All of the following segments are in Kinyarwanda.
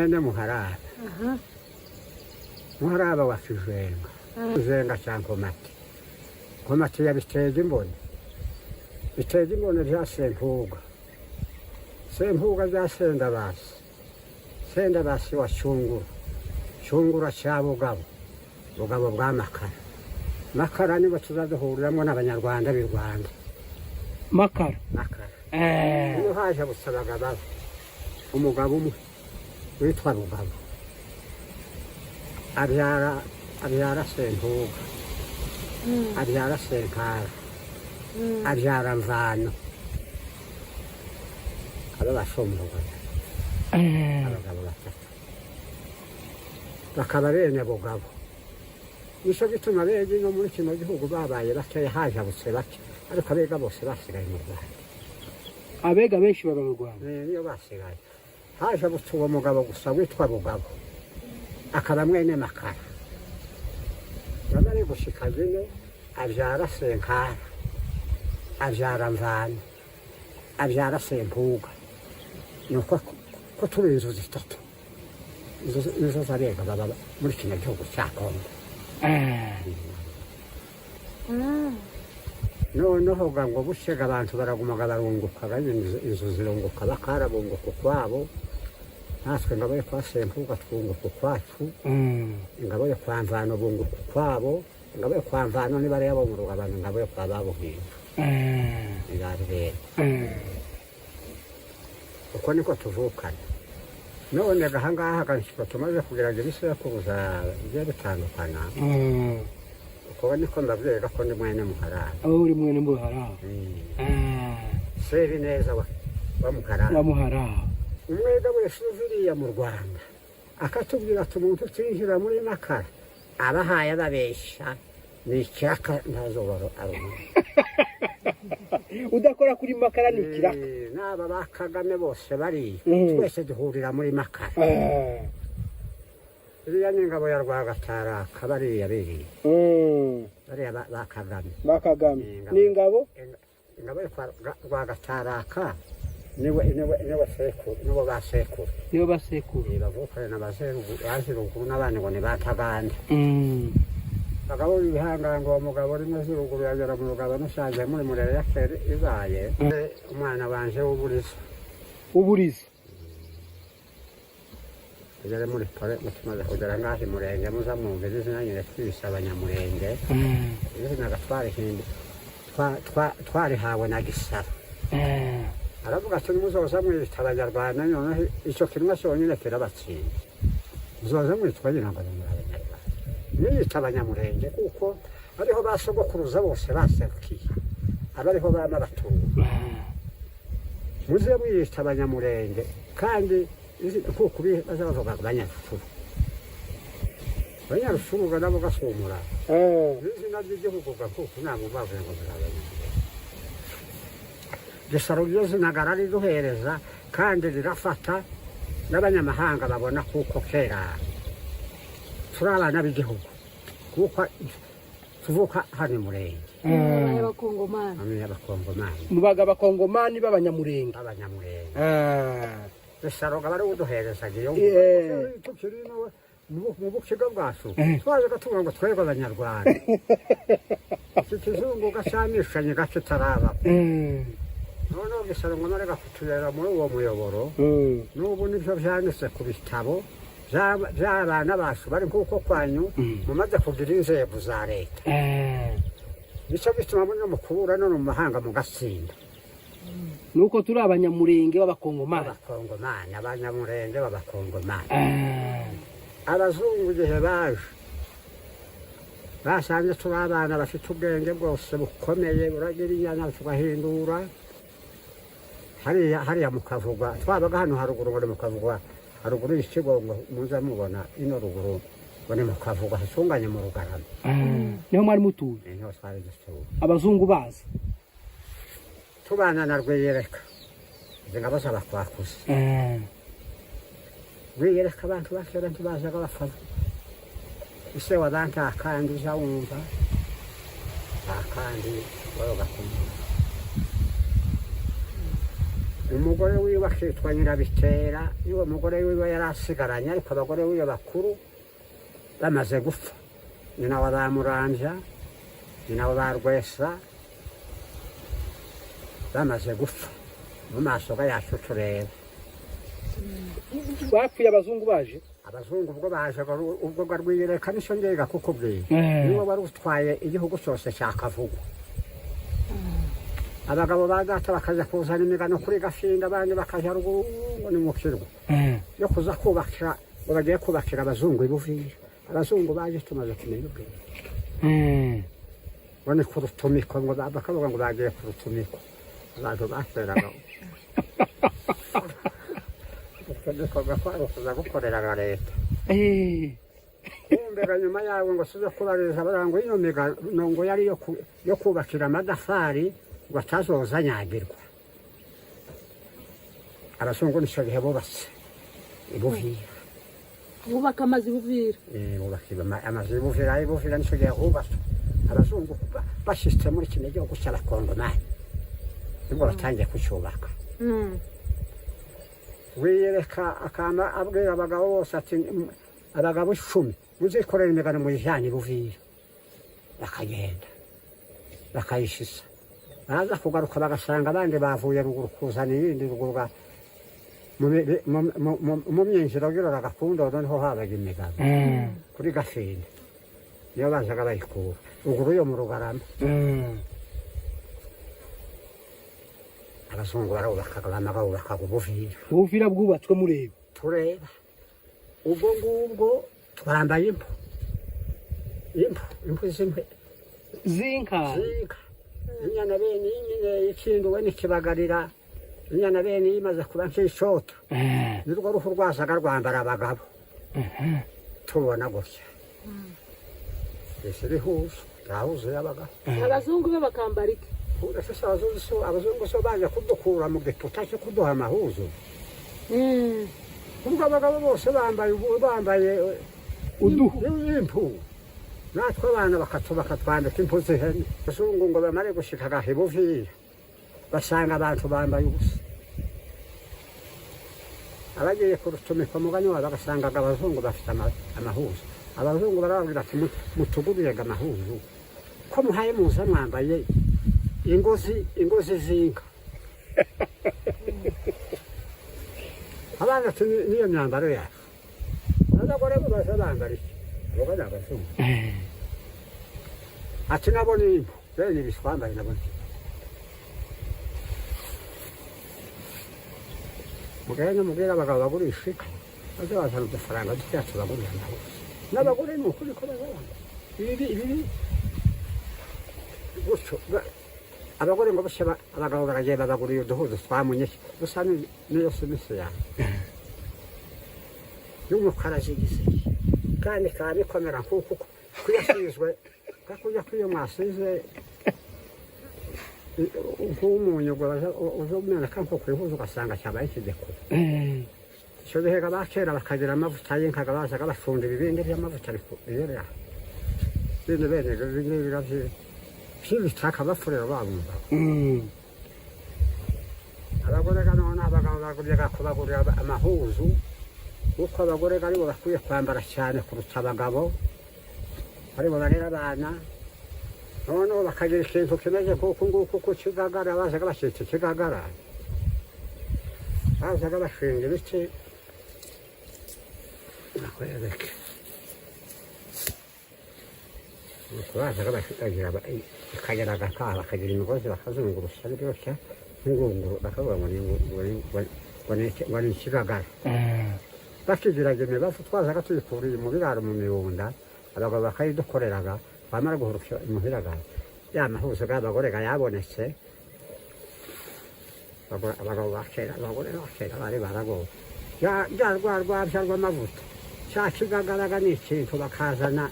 Ene muharaba. Muharaba wa Kizenga. Kizenga cya Nkomati. Nkomati yabiteza imboni. Biteza imboni rya Sempuga. Sempuga rya Sendabasi. Sendabasi wa Cyungura. Cyungura cya Bugabo. Bugabo bwa Makara. Makara nibo tuzaduhuriramo n'Abanyarwanda b'i Rwanda. Makara. Iyo haje busabaga babo. Umugabo umwe witwa Rugabo. Abyara Sempuga. Abyara Senkara. Abyara Mvano. Aba bashomboga. Abagabo batatu. Bakaba bene Bugabo. Nico gituma bege no muri kino gihugu babaye bake haje abutse bake. Ariko abega bose basigaye mu Rwanda. Abega benshi baba mu Rwanda. Niyo basigaye. Haje abutse uwo mugabo gusa witwa Rugabo. Akaba mwene Makara. Bamari gushika nyine abyara Senkara. Abyara Mvano. Abyara Sempuga. Nuko ko turi inzu zitatu. Izo zabega baba muri kino gihugu cya Kongo. Noneho ngo bushega abantu baragumaga barunguka inzu zirunguka bakarabunguka ukwabo natwe ngaboye kwa Sempuga twunguka ukwacu ngaboye kwa Mvano bunguka ukwabo ngaboye kwa Mvano nibari yabo mu rugabano ngaboye kwa babuhinga irarebe uko niko tuvukana none gahangaha ganshika tumaze kugerageza isekuruza byo bitandukana uko niko ndabwira ko ndi mwene Muharaba. Uri mwene Muharaba. Seri neza wa Muharaba. Wa Muharaba. Umwega wese uviriya mu Rwanda akatubwira ati umuntu twinjira muri Makara abahaye ababesha ni icyaka ntazobaro arumwe. Udakora kuri Makara ni ikiraka. N'aba ba Kagame bose bari twese duhurira muri Makara. Iriya ni ingabo ya Rwagatara kabari yabiri. Bariya ba Kagame. Ba Kagame. Ni ingabo? Ingabo ya Rwagatara ka niwe sekuru, nibo ba sekuru. Nibo ba sekuru. Bavukana n'abazeruguru n'abandi ngo ni Bataganda. Bagabo ibihangango umugabo rimwe ziruguru yagera mu rugabo n'ushaje muri murere yakere izaye. Umwana wanje w'Uburiza. Uburiza. Ugere muri pore mutumaze kugera ngaho Murenge muza mwumvira izina nyine twise Abanyamurenge. Izina gatware hindi twarihawe na Gisara. Aravuga ati muzoza mwita Abanyarwanda none icyo kimwe cyonyine kirabatsinda. Muzoza mwitwa nyina ngo Abanyarwanda. Niyita Abanyamurenge kuko ariho basogokuruza bose baserukiye. Abariho bana batunga. Muze mwita Abanyamurenge kandi kuko bazavuga Abanyarufuru. Abanyarufuru nabo gasumura. Izina ry'igihugu kuko ntabwo bavuye ngo Abanyarwanda. Gisaro ryoze nagarari duhereza kandi rirafata n'abanyamahanga babona kuko kera turi abana b'igihugu kuko tuvuka hano Murenge. Abakongomani. Mubaga abakongomani b'Abanyamurenge. Abanyamurenge. Gisaro gabari uduhereza giyo. Tukiri no mu bukiga bwacu. Twaje gatunga ngo twego Abanyarwanda. Ikizungu gashamishanye gakitaraba. Noneho Gisaro ngo narega kutuyera muri uwo muyoboro. N'ubu nivyo vyanditse ku bitabo by'abana bacu bari nk'uko kwanyu mumaze kugira inzego za leta. Nico bituma muri mu kubura no mu mahanga mu gatsinda. Nuko turi Abanyamurenge b'Abakongomani. Abanyamurenge b'Abakongomani. Abazungu gihe baje basanze turi abana bafite ubwenge bwose bukomeye buragira inyanya tugahindura. Hariya mukavugwa twabaga hano haruguru ngo mukavugwa haruguru y'ikigo ngo muza mubona ino ruguru ngo ni mukavugwa hasunganye mu Rugarama. Niho mwari mutuye. Niho twari dutuye. Abazungu baza tubana na Rwiyereka ngabo z'abakwakuze. Rwiyereka abantu bakera ntibazaga bafana. Ise wadanta kandi zawumva akandi waro gakumva. umugore wiwe akitwa Nyirabitera, niwe mugore wiwe yari asigaranye, ariko abagore wiwe bakuru bamaze gupfa. Nyina wa Bamuramvya, nyina wa Barwesa bamaze gupfa. Mu maso yacu tureba. Bapfuye abazungu baje? Abazungu ubwo baje ubwo rwiyereka nico ngega kukubwira. Niwe wari utwaye igihugu cyose cya Kavugu. Abagabo badata bakaza kuzana imigano kuri Gafinda, abandi bakaja ruguru ngo ni mu kirwa. Yo kuza kubakira, bagiye kubakira abazungu ibuvira. Abazungu baje tumaze kumenya ubwenge. Bone ku rutumiko ngo bakavuga ngo bagiye ku rutumiko. Abantu baseraga. Kuza gukorera leta. Mbega nyuma yawe ngo suze kubareza barango ino migano ngo yari yo kubakira amadafari ngo atazozanyagirwa. Abazungu nico gihe bubatse ibuvira. Bubaka amazi ibuvira? Bubakira amazi ibuvira nico gihe bubatse. Abazungu bashitse muri kino gihugu cy'abakongomani nibwo batangiye kucyubaka. Wiyereka akama abwira abagabo bose ati abagabo 10 muzikorera imigano mu jyanye ibuvira. Bakagenda bakayishisa, baza kugaruka bagasanga abandi bavuye ruguru kuzana ibindi ruguru mu myinjiro y'urora Gakundo, noneho habaga imigano kuri Gafinda, niyo bazaga bayikura ruguru yo mu Rugarama. Abazungu barubakaga bamagabubakaga ubuvira. Ubuvira bwubatswe mureba? Tureba. Ubwo ngubwo twambaye impu z'inka. Inyana bene nyine ikinduwe n'ikibagarira, inyana bene imaze kuba nk'icota. Nirwo ruhu rwazaga rwambara abagabo. Tubona gutya. Ese rihuze, rahuze abagabo. Abazungu be bakambara iki? Abazungu so baje kudukura mu gituta cyo kuduha amahuzu. Ubwo abagabo bose bambaye impu. Natwe abana bakatwambika impu z'ihene. Abazungu ngo bamare gushika Gahibuvira basanga abantu bambaye ubusa. Abagiye ku rutumiko mugani wabo bagasangaga abazungu bafite amahuzu. Abazungu barababwira ati mutuguriraga amahuzu ko muhaye muza mwambaye ingozi z'inka. Abana ati niyo myambaro yacu. Abagore bo baza bambara iki? Boga n'abazungu. Ati nabona impu, bene ibishwambaye nabona. Mugera abagabo bagurisha inka, bazabazana udufaranga dukeya tubagurira amahuzu. N'abagore ni ukuri ko bazabana. Ibi gutyo abagore ngo bashaba abagabo baragiye babaguriye uduhuzu twamunye gusa niyo simisi yawe y'umukara z'igiseke kandi kabikomera kuko kuyasizwe kakuja kwiyo mwasize nk'umunyu ngo uzomena kanko kwihuza ugasanga cyabaye ikidekuru. Icyo bihe bakera bakagira amavuta y'inka bazaga bafunda ibibindi by'amavuta ariko rero bene biravye bitaka bafurera babumva. Abagore none abagabo bagurira kubagurira amahuzu kuko abagore aribo bakwiye kwambara cyane kuruta abagabo, aribo barera abana. None bakagira ikintu kimeze kuko nguko ku kigagara bazaga bashitse kigagara, bazaga bashinga ibiti nakwereke bazaga bashikagira ikagera agataha bakagira imigozi bakazungurusha biryoshya n'ingunguru bakavuga ngo ni ikigagara. Bakigiragene bafu twazaga tuyikuriye mu biraro mu miwunda, abagabo bakayidukoreraga bamara guhurukira imuhiraga ya mahuzo g'abagore yabonetse. Abagabo bakera abagore bakera bari baragowe ya rwabya rw'amavuta cya kigagaraga ni ikintu bakazana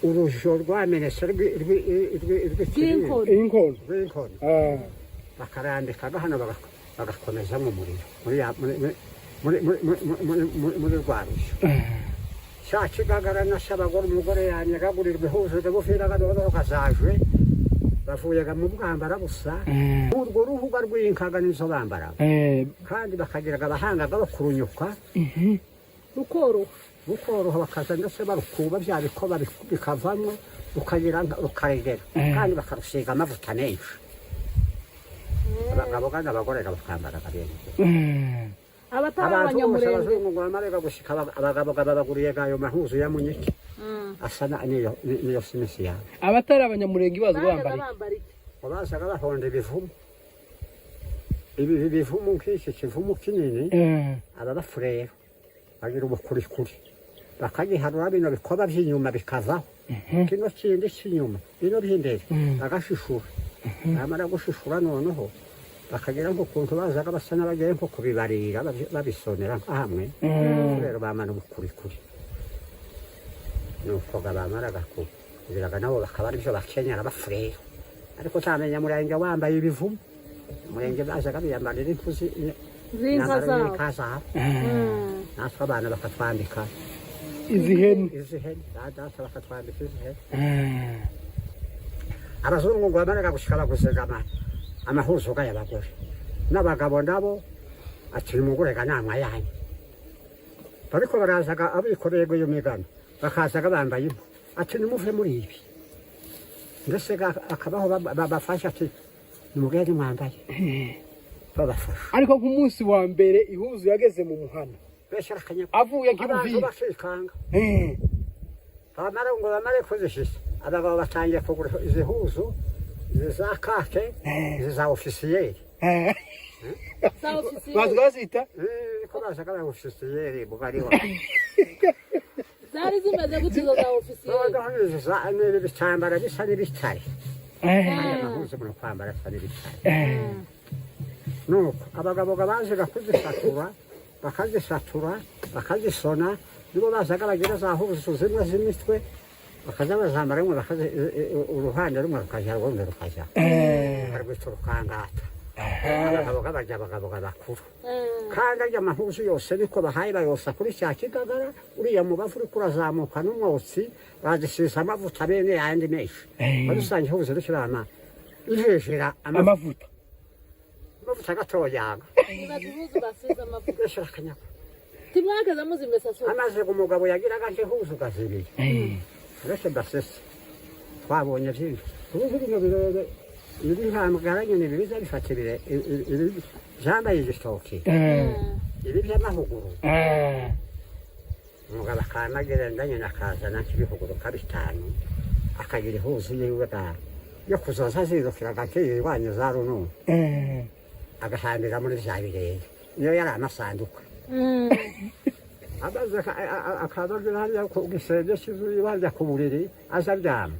urujo rwamenetse rw'inkono bakarambikaga hano bagakomeza mu muriro muri rwa rujo. Cya kigagara nasha abagore umugore yanyagagurirwa ihuje bufiraga dodo kazajwe bavuyaga mu bwambara busa urwo ruhuga rw'inkaga nizo bambaraga kandi bakagiraga abahanga bo kurunyuka rukoroha bakaza ndetse barukuba bya bikoba bikavamo rukaregera kandi bakarusiga amavuta menshi abagabo kandi abagore bakambaraga bene abatari abanyamurenge abazungu ngo bamarega gushika abagabo babaguriye ayo mahuzu ya munyiki asa niyo simisi yawe abatari abanyamurenge bazi bambara bazaga bahonda ibivumu ibi bivumu nk'iki kivumu kinini aba bafurero bagira ubukurikuri bakagiharura bino bikoba by'inyuma bikavaho kino kindi cy'inyuma bino by'imbere bagashishura bamara gushishura noneho bakagira nk'ukuntu bazaga basa n'abagiye nko kubibarira babisonera hamwe rero bamana ubukurikuri nuko bamaraga kugiraga nabo bakaba aribyo bakenyera bafurero ariko utamenya murenge wambaye ibivumu umurenge bazaga biyambarira impuzi z'inka zabo natwe abana bakatwambika izi hene data bakatwambika izi hene abazungu ngo bamaraga gushika baguzega amahuzu y'abagore n'abagabo nabo ati umugore ga namwa yanyu bariko barazaga abikoreye iyo migano bakazaga bambaye impu ati nimuve muri ibi ndetse akabaho babafasha ati nimugende mwambaye babafasha ariko ku munsi wa mbere ihuzu yageze mu muhana avuye nk'ibuvira bamare kuzishisha abagabo batangiye kugura izi huzu izi za kake izi za ofisiyeri bazi bazita ko bazaga ba ofisiyeri bugari wa zari zimeze gutizo za ofisiyeri ni ibitambara bisa n'ibitare amahuzu mu kwambara asa n'ibitare nuko abagabo bazaga kuzisatura bakazisatura bakazisona nibo bazaga bagira za huzu zimwe z'imitwe bakaza bazambara rimwe uruhande rumwe rukajya urundi rukajya barwita urukangata abagabo bakuru kandi arya amahuzu yose niko bahaye bayosa kuri cya kigagara uriya mubavu uri kurazamuka n'umwotsi bazisiza amavuta bene yandi menshi badusange ihuzu rikirana ihejera amavuta gatoyaga ihuzu basize amavuta yashira akanyako timwakaza muzimesa so amaze umugabo yagiraga nje ihuzu gazibiri rese basese twabonye byinshi ubu bino birere ibi ntamugara nyine biza bifatire jambaye igitoki ibi by'amahuguru umugabo akanagerendanye nakazana nk'ibihuguru kabitanu akagira ihuzu yiwe yo kuzoza zirukira gakeye iwanyu za runo agahambira muri bya birere niyo yari amasanduka akaza hariya ku gisenge cy'inzu bajya ku buriri aza aryama